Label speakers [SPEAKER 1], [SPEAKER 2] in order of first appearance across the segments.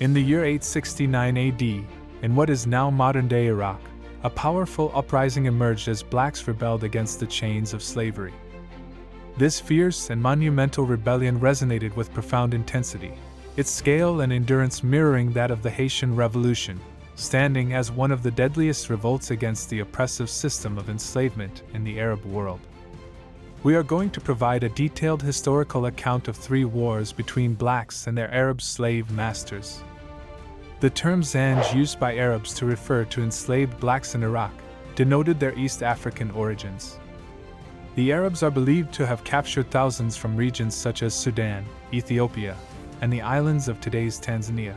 [SPEAKER 1] In the year 869 AD, in what is now modern-day Iraq, a powerful uprising emerged as blacks rebelled against the chains of slavery. This fierce and monumental rebellion resonated with profound intensity, its scale and endurance mirroring that of the Haitian Revolution, standing as one of the deadliest revolts against the oppressive system of enslavement in the Arab world. We are going to provide a detailed historical account of 3 wars between blacks and their Arab slave masters. The term Zanj, used by Arabs to refer to enslaved blacks in Iraq, denoted their East African origins. The Arabs are believed to have captured thousands from regions such as Sudan, Ethiopia, and the islands of today's Tanzania.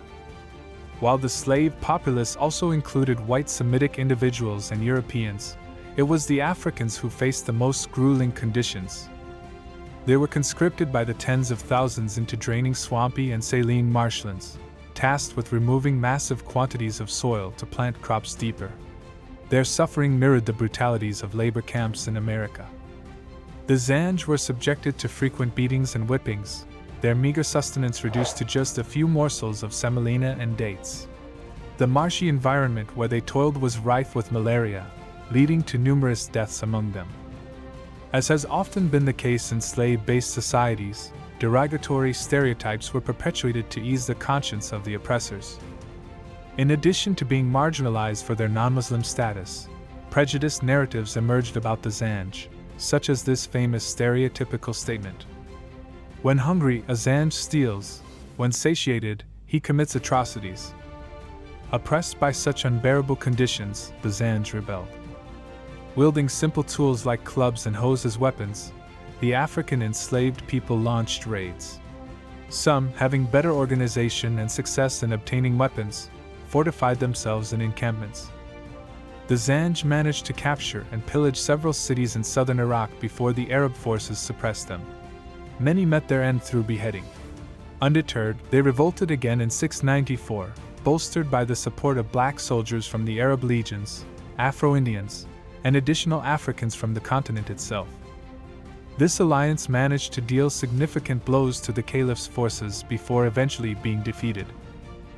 [SPEAKER 1] While the slave populace also included white Semitic individuals and Europeans, it was the Africans who faced the most grueling conditions. They were conscripted by the tens of thousands into draining swampy and saline marshlands, tasked with removing massive quantities of soil to plant crops deeper. Their suffering mirrored the brutalities of labor camps in America. The Zanj were subjected to frequent beatings and whippings, their meager sustenance reduced to just a few morsels of semolina and dates. The marshy environment where they toiled was rife with malaria, leading to numerous deaths among them. As has often been the case in slave-based societies, derogatory stereotypes were perpetuated to ease the conscience of the oppressors. In addition to being marginalized for their non-Muslim status, prejudiced narratives emerged about the Zanj, such as this famous stereotypical statement: "When hungry, a Zanj steals; when satiated, he commits atrocities." Oppressed by such unbearable conditions, the Zanj rebelled. Wielding simple tools like clubs and hoes as weapons, the African enslaved people launched raids. Some, having better organization and success in obtaining weapons, fortified themselves in encampments. The Zanj managed to capture and pillage several cities in southern Iraq before the Arab forces suppressed them. Many met their end through beheading. Undeterred, they revolted again in 694, bolstered by the support of black soldiers from the Arab legions, Afro-Indians, and additional Africans from the continent itself. This alliance managed to deal significant blows to the caliph's forces before eventually being defeated.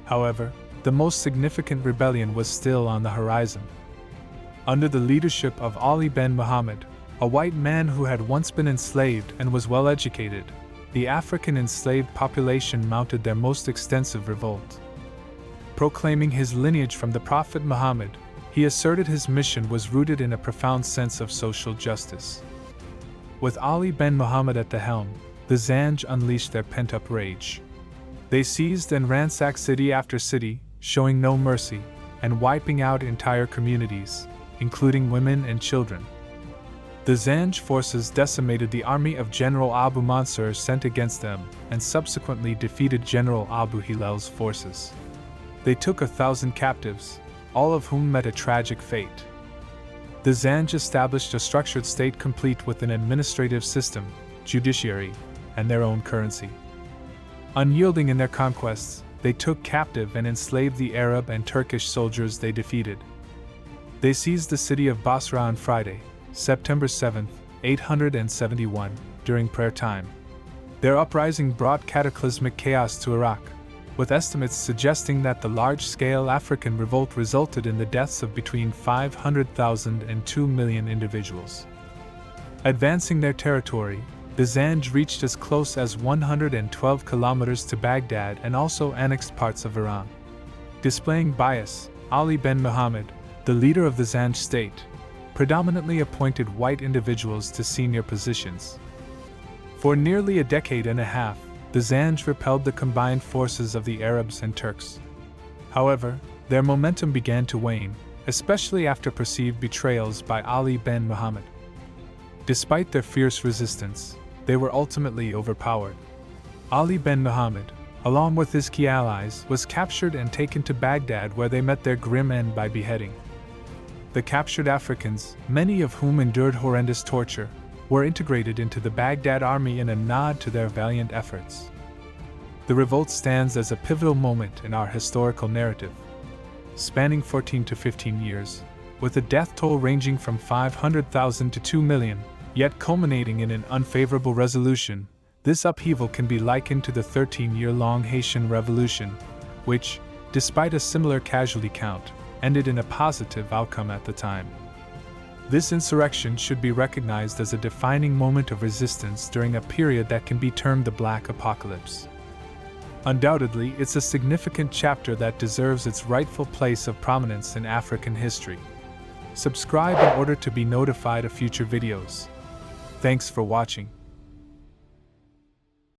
[SPEAKER 1] However, the most significant rebellion was still on the horizon. Under the leadership of Ali ben Muhammad, a white man who had once been enslaved and was well educated, the African enslaved population mounted their most extensive revolt. Proclaiming his lineage from the Prophet Muhammad, he asserted his mission was rooted in a profound sense of social justice. With Ali ben Muhammad at the helm, the Zanj unleashed their pent-up rage. They seized and ransacked city after city, showing no mercy, and wiping out entire communities, including women and children. The Zanj forces decimated the army of General Abu Mansur sent against them, and subsequently defeated General Abu Hilal's forces. They took 1,000 captives, all of whom met a tragic fate. The Zanj established a structured state complete with an administrative system, judiciary, and their own currency. Unyielding in their conquests, they took captive and enslaved the Arab and Turkish soldiers they defeated. They seized the city of Basra on Friday, September 7, 871, during prayer time. Their uprising brought cataclysmic chaos to Iraq, with estimates suggesting that the large-scale African revolt resulted in the deaths of between 500,000 and 2 million individuals. Advancing their territory, the Zanj reached as close as 112 kilometers to Baghdad and also annexed parts of Iran. Displaying bias, Ali ben Muhammad, the leader of the Zanj state, predominantly appointed white individuals to senior positions. For nearly a decade and a half, the Zanj repelled the combined forces of the Arabs and Turks. However, their momentum began to wane, especially after perceived betrayals by Ali ben Muhammad. Despite their fierce resistance, they were ultimately overpowered. Ali ben Muhammad, along with his key allies, was captured and taken to Baghdad, where they met their grim end by beheading. The captured Africans, many of whom endured horrendous torture, were integrated into the Baghdad army in a nod to their valiant efforts. The revolt stands as a pivotal moment in our historical narrative. Spanning 14 to 15 years, with a death toll ranging from 500,000 to 2 million, yet culminating in an unfavorable resolution, this upheaval can be likened to the 13-year-long Haitian Revolution, which, despite a similar casualty count, ended in a positive outcome at the time. This insurrection should be recognized as a defining moment of resistance during a period that can be termed the Black Apocalypse. Undoubtedly, it's a significant chapter that deserves its rightful place of prominence in African history. Subscribe in order to be notified of future videos. Thanks for watching.